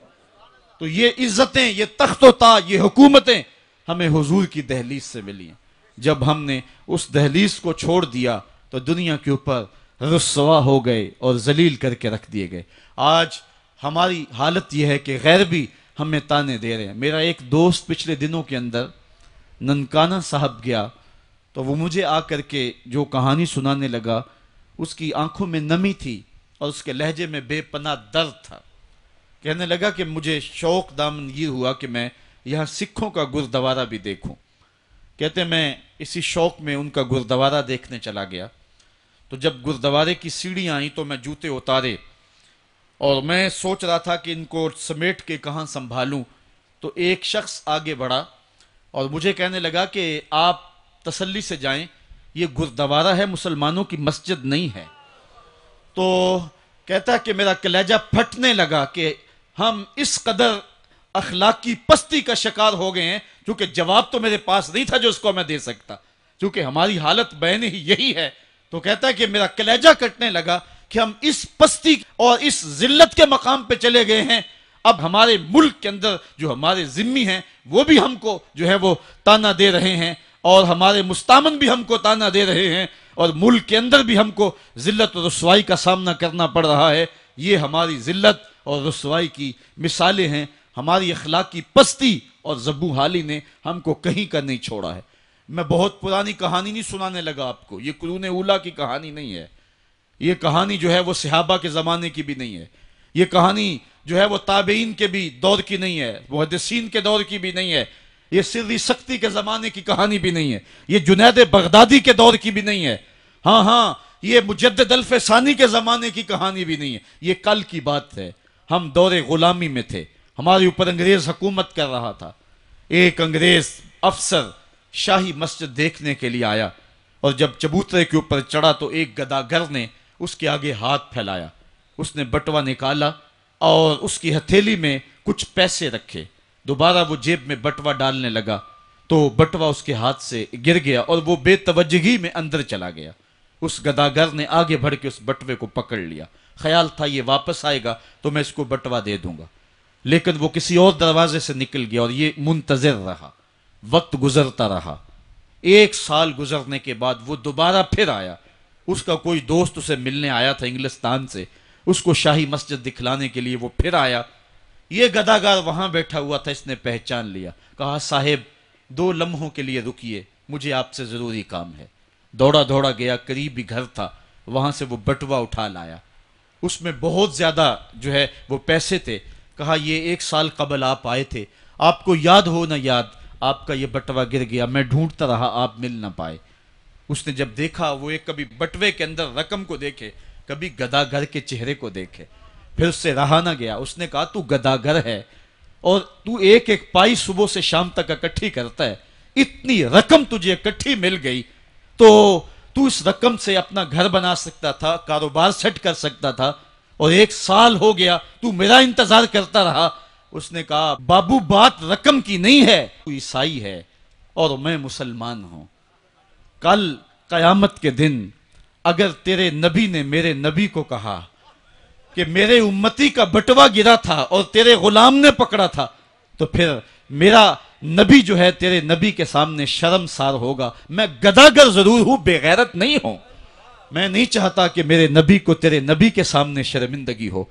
تو یہ عزتیں، یہ تخت و تاج، یہ حکومتیں ہمیں حضور کی دہلیز سے ملی ہیں۔ جب ہم نے اس دہلیز کو چھوڑ دیا تو دنیا کے اوپر رسوا ہو گئے اور ذلیل کر کے رکھ دیے گئے۔ آج ہماری حالت یہ ہے کہ غیر بھی ہمیں تانے دے رہے ہیں۔ میرا ایک دوست پچھلے دنوں کے اندر ننکانہ صاحب گیا تو وہ مجھے آ کر کے جو کہانی سنانے لگا، اس کی آنکھوں میں نمی تھی اور اس کے لہجے میں بے پناہ درد تھا۔ کہنے لگا کہ مجھے شوق دامن یہ ہوا کہ میں یہاں سکھوں کا گردوارہ بھی دیکھوں۔ کہتے میں اسی شوق میں ان کا گردوارہ دیکھنے چلا گیا، تو جب گردوارے کی سیڑھیاں آئیں تو میں جوتے اتارے اور میں سوچ رہا تھا کہ ان کو سمیٹ کے کہاں سنبھالوں، تو ایک شخص آگے بڑھا اور مجھے کہنے لگا کہ آپ تسلی سے جائیں، یہ گردوارہ ہے، مسلمانوں کی مسجد نہیں ہے۔ تو کہتا کہ میرا کلیجہ پھٹنے لگا کہ ہم اس قدر اخلاقی پستی کا شکار ہو گئے ہیں، کیونکہ جواب تو میرے پاس نہیں تھا جو اس کو میں دے سکتا، کیونکہ ہماری حالت بین ہی یہی ہے۔ تو کہتا ہے کہ میرا کلیجہ کٹنے لگا کہ ہم اس پستی اور اس ذلت کے مقام پہ چلے گئے ہیں۔ اب ہمارے ملک کے اندر جو ہمارے ذمی ہیں وہ بھی ہم کو جو ہے وہ تانا دے رہے ہیں، اور ہمارے مستامن بھی ہم کو تانا دے رہے ہیں، اور ملک کے اندر بھی ہم کو ذلت و رسوائی کا سامنا کرنا پڑ رہا ہے۔ یہ ہماری ذلت اور رسوائی کی مثالیں ہیں۔ ہماری اخلاقی پستی اور زبوحالی نے ہم کو کہیں کا نہیں چھوڑا ہے۔ میں بہت پرانی کہانی نہیں سنانے لگا آپ کو، یہ قرون اولیٰ کی کہانی نہیں ہے، یہ کہانی جو ہے وہ صحابہ کے زمانے کی بھی نہیں ہے، یہ کہانی جو ہے وہ تابعین کے بھی دور کی نہیں ہے، محدثین کے دور کی بھی نہیں ہے، یہ سری سختی کے زمانے کی کہانی بھی نہیں ہے، یہ جنید بغدادی کے دور کی بھی نہیں ہے، ہاں یہ مجدد الف ثانی کے زمانے کی کہانی بھی نہیں ہے، یہ کل کی بات ہے۔ ہم دور غلامی میں تھے، ہمارے اوپر انگریز حکومت کر رہا تھا، ایک انگریز افسر شاہی مسجد دیکھنے کے لیے آیا، اور جب چبوترے کے اوپر چڑھا تو ایک گداگر نے اس کے آگے ہاتھ پھیلایا، اس نے بٹوا نکالا اور اس کی ہتھیلی میں کچھ پیسے رکھے، دوبارہ وہ جیب میں بٹوا ڈالنے لگا تو بٹوا اس کے ہاتھ سے گر گیا اور وہ بے توجہی میں اندر چلا گیا۔ اس گداگر نے آگے بڑھ کے اس بٹوے کو پکڑ لیا، خیال تھا یہ واپس آئے گا تو میں اس کو بٹوا دے دوں گا، لیکن وہ کسی اور دروازے سے نکل گیا اور یہ منتظر رہا، وقت گزرتا رہا۔ 1 سال گزرنے کے بعد وہ دوبارہ پھر آیا، اس کا کوئی دوست اسے ملنے آیا تھا انگلستان سے، اس کو شاہی مسجد دکھلانے کے لیے وہ پھر آیا، یہ گداگر وہاں بیٹھا ہوا تھا، اس نے پہچان لیا، کہا صاحب 2 لمحوں کے لیے رکیے، مجھے آپ سے ضروری کام ہے۔ دوڑا دوڑا گیا، قریبی گھر تھا، وہاں سے وہ بٹوا اٹھا لایا، اس میں بہت زیادہ جو ہے وہ پیسے تھے، کہا یہ 1 سال قبل آپ آئے تھے، آپ کو یاد ہو نہ یاد، آپ کا یہ بٹوا گر گیا، میں ڈھونڈتا رہا، آپ مل نہ پائے۔ اس نے جب دیکھا، وہ ایک کبھی بٹوے کے اندر رقم کو دیکھے، کبھی گداگر کے چہرے کو دیکھے، پھر اس سے رہا نہ گیا، اس نے کہا تو گداگر ہے اور تو ایک ایک پائی صبح سے شام تک اکٹھی کرتا ہے، اتنی رقم تجھے اکٹھی مل گئی تو اس رقم سے اپنا گھر بنا سکتا تھا، کاروبار سیٹ کر سکتا تھا، اور 1 سال ہو گیا تو میرا انتظار کرتا رہا۔ اس نے کہا بابو بات رقم کی نہیں ہے، تو عیسائی ہے اور میں مسلمان ہوں، کل قیامت کے دن اگر تیرے نبی نے میرے نبی کو کہا کہ میرے امتی کا بٹوا گرا تھا اور تیرے غلام نے پکڑا تھا، تو پھر میرا نبی جو ہے تیرے نبی کے سامنے شرمسار ہوگا۔ میں گداگر ضرور ہوں، بے غیرت نہیں ہوں، میں نہیں چاہتا کہ میرے نبی کو تیرے نبی کے سامنے شرمندگی ہو۔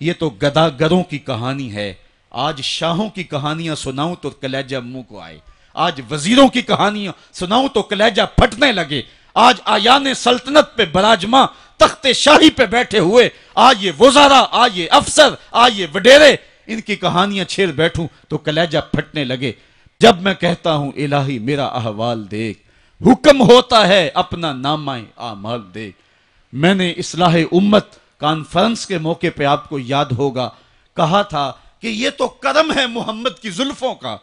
یہ تو گداگروں کی کہانی ہے، آج شاہوں کی کہانیاں سناؤں تو کلیجہ منہ کو آئے، آج وزیروں کی کہانیاں سناؤں تو کلیجہ پھٹنے لگے، آج آیان سلطنت پہ براجماں تخت شاہی پہ بیٹھے ہوئے، آج یہ وزراء، آج یہ افسر، آج یہ وڈیرے، ان کی کہانیاں چھیڑ بیٹھوں تو کلیجہ پھٹنے لگے۔ جب میں کہتا ہوں الہی میرا احوال دیکھ، حکم ہوتا ہے اپنا نامہ اعمال دیکھ۔ میں نے اصلاح امت کانفرنس کے موقع پہ آپ کو یاد ہوگا کہا تھا کہ یہ تو کرم ہے محمد کی زلفوں کا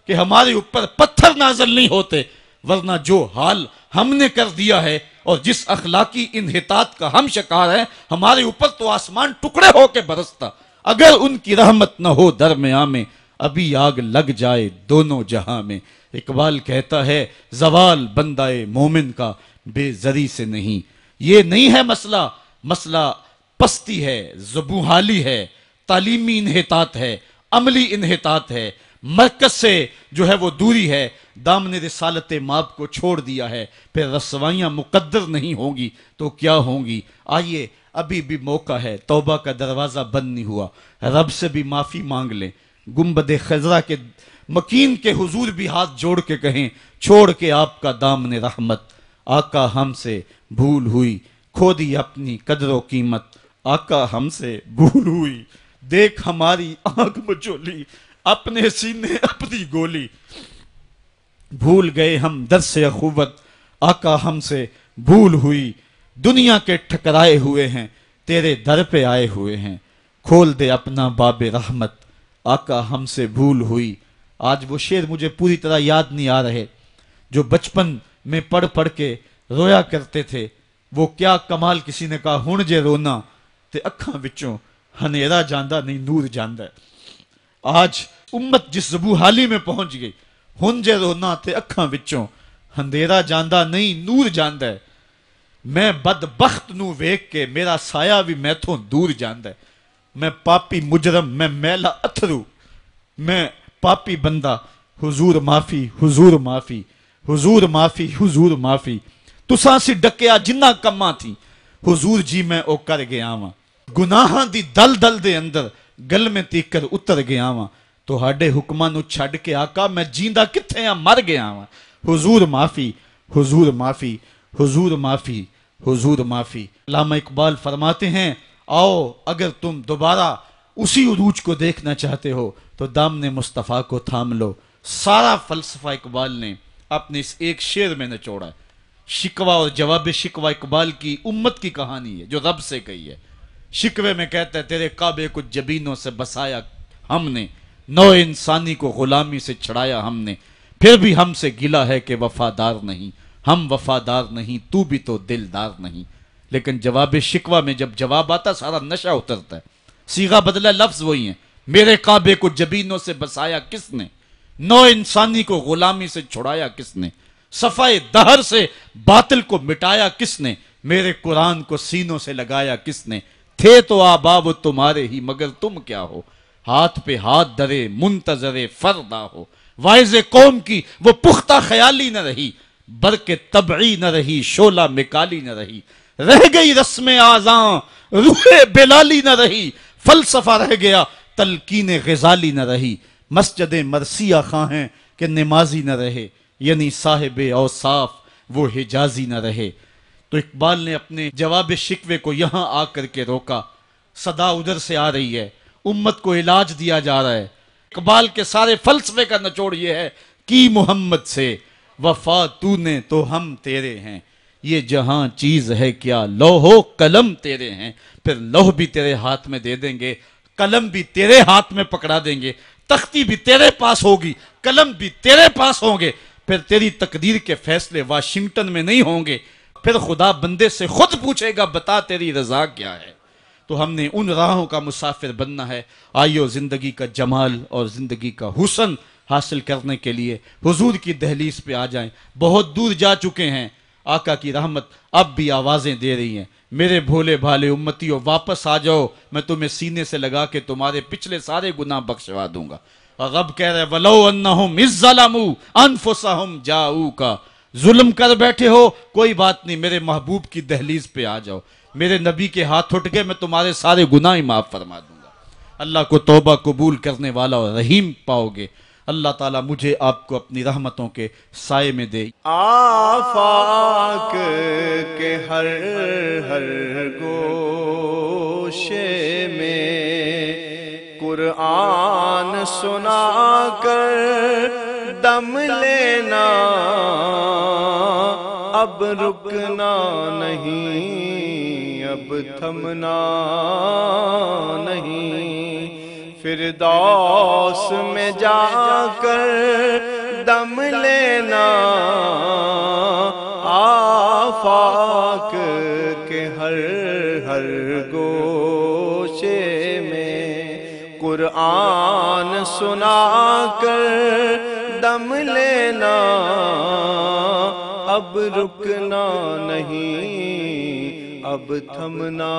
کہ ہمارے اوپر پتھر نازل نہیں ہوتے، ورنہ جو حال ہم نے کر دیا ہے اور جس اخلاقی انحطاط کا ہم شکار ہیں، ہمارے اوپر تو آسمان ٹکڑے ہو کے برستا۔ اگر ان کی رحمت نہ ہو درمیاں میں، ابھی آگ لگ جائے دونوں جہاں میں۔ اقبال کہتا ہے زوال بندہ مومن کا بے زری سے نہیں، یہ نہیں ہے مسئلہ، مسئلہ پستی ہے، زبوحالی ہے، تعلیمی انحطاط ہے، عملی انحطاط ہے، مرکز سے جو ہے وہ دوری ہے، دامن رسالت ماب کو چھوڑ دیا ہے، پھر رسوائیاں مقدر نہیں ہوں گی تو کیا ہوں گی۔ آئیے ابھی بھی موقع ہے، توبہ کا دروازہ بند نہیں ہوا، رب سے بھی معافی مانگ لیں، گنبد خضرا کے مکین کے حضور بھی ہاتھ جوڑ کے کہیں چھوڑ کے آپ کا دامن رحمت، آقا ہم سے بھول ہوئی، کھو دی اپنی قدر و قیمت، آقا ہم سے بھول ہوئی، دیکھ ہماری آنکھ مچولی، اپنے سینے اپنی گولی، بھول گئے ہم درس اخوت، آقا ہم سے بھول ہوئی، دنیا کے ٹھکرائے ہوئے ہیں، تیرے در پہ آئے ہوئے ہیں، کھول دے اپنا باب رحمت، آقا ہم سے بھول ہوئی۔ آج وہ شعر مجھے پوری طرح یاد نہیں آ رہے جو بچپن میں پڑھ پڑھ کے رویا کرتے تھے، وہ کیا کمال، کسی نے کہا ہن جے رونا تے اکھاں وچوں ہنیرا جاندہ نہیں نور جاندہ ہے۔ آج امت جس زبوحالی میں پہنچ گئی، ہن جے رونا تے اکھاں وچوں ہندیرا جاندہ نہیں نور جاندہ ہے، میں بدبخت نو ویکھ کے میرا سایہ بھی میتھوں دور جاندہ ہے، میں پاپی مجرم، میں میلا اتھرو، میں پاپی بندہ، حضور معافی، حضور معافی، حضور معافی، حضور معافی، تساں سی ڈکیا جنہ کماں تھی، حضور جی میں او کر گیا واں، گناہاں دی دل دل دے اندر گل میں تیکر اتر گیا واں، تو ہاڈے حکماں نو چھڈ کے آقا میں جیندہ کتھے ہاں مر گیا واں، حضور معافی، حضور معافی، حضور معافی، حضور معافی۔ علامہ اقبال فرماتے ہیں آؤ اگر تم دوبارہ اسی عروج کو دیکھنا چاہتے ہو تو دامن مصطفیٰ کو تھام لو۔ سارا فلسفہ اقبال نے اپنے اس ایک شعر میں نچوڑا ہے۔ شکوہ اور جواب شکوہ اقبال کی امت کی کہانی ہے جو رب سے کہی ہے۔ شکوے میں کہتا ہے تیرے کعبے کو جبینوں سے بسایا ہم نے، نو انسانی کو غلامی سے چھڑایا ہم نے، پھر بھی ہم سے گلا ہے کہ وفادار نہیں، ہم وفادار نہیں تو بھی تو دلدار نہیں۔ لیکن جواب شکوہ میں جب جواب آتا سارا نشہ اترتا ہے، صیغہ بدلا، لفظ وہی ہیں، میرے کعبے کو جبینوں سے بسایا کس نے، نو انسانی کو غلامی سے چھڑایا کس نے، صفائے دہر سے باطل کو مٹایا کس نے، میرے قرآن کو سینوں سے لگایا کس نے، تھے تو آباب تمہارے ہی مگر تم کیا ہو، ہاتھ پہ ہاتھ درے منتظر فردا ہو، وائز قوم کی وہ پختہ خیالی نہ رہی، برق طبعی نہ رہی، شعلہ مکالی نہ رہی، رہ گئی رسم آزاں روح بلالی نہ رہی، فلسفہ رہ گیا تلقین غزالی نہ رہی، مسجد مرثیہ خواہیں کہ نمازی نہ رہے، یعنی صاحب اوصاف وہ حجازی نہ رہے۔ تو اقبال نے اپنے جواب شکوے کو یہاں آ کر کے روکا، صدا ادھر سے آ رہی ہے، امت کو علاج دیا جا رہا ہے۔ اقبال کے سارے فلسفے کا نچوڑ یہ ہے کہ محمد سے وفا تو نے تو ہم تیرے ہیں، یہ جہاں چیز ہے کیا لوح و قلم تیرے ہیں، پھر لوح بھی تیرے ہاتھ میں دے دیں گے، قلم بھی تیرے ہاتھ میں پکڑا دیں گے، تختی بھی تیرے پاس ہوگی، قلم بھی تیرے پاس ہوں گے، پھر تیری تقدیر کے فیصلے واشنگٹن میں نہیں ہوں گے، پھر خدا بندے سے خود پوچھے گا بتا تیری رضا کیا ہے۔ تو ہم نے ان راہوں کا مسافر بننا ہے۔ آئیو زندگی کا جمال اور زندگی کا حسن حاصل کرنے کے لیے حضور کی دہلیز پہ آ جائیں۔ بہت دور جا چکے ہیں، آقا کی رحمت اب بھی آوازیں دے رہی ہیں، میرے بھولے بھالے امتیوں واپس آ جاؤ، میں تمہیں سینے سے لگا کے تمہارے پچھلے سارے گناہ بخشوا دوں گا۔ اور رب کہہ رہے وَلَوْ أَنَّهُمْ إِذْ ظَلَمُوا أَنفُسَهُمْ جَاءُوكَ، ظلم کر بیٹھے ہو کوئی بات نہیں، میرے محبوب کی دہلیز پہ آ جاؤ، میرے نبی کے ہاتھ اٹھ گئے، میں تمہارے سارے گناہ معاف فرما دوں گا۔ اللہ کو توبہ قبول کرنے والا اور رحیم پاؤ گے۔ اللہ تعالیٰ مجھے آپ کو اپنی رحمتوں کے سائے میں دے۔ آفاق کے ہر ہر گوشے میں قرآن سنا کر دم لینا، اب رکنا نہیں، اب تھمنا نہیں، فردوس میں جا کر دم لینا، آفاق کے ہر ہر گوشے میں قرآن سنا کر دم لینا، اب رکنا نہیں، اب تھمنا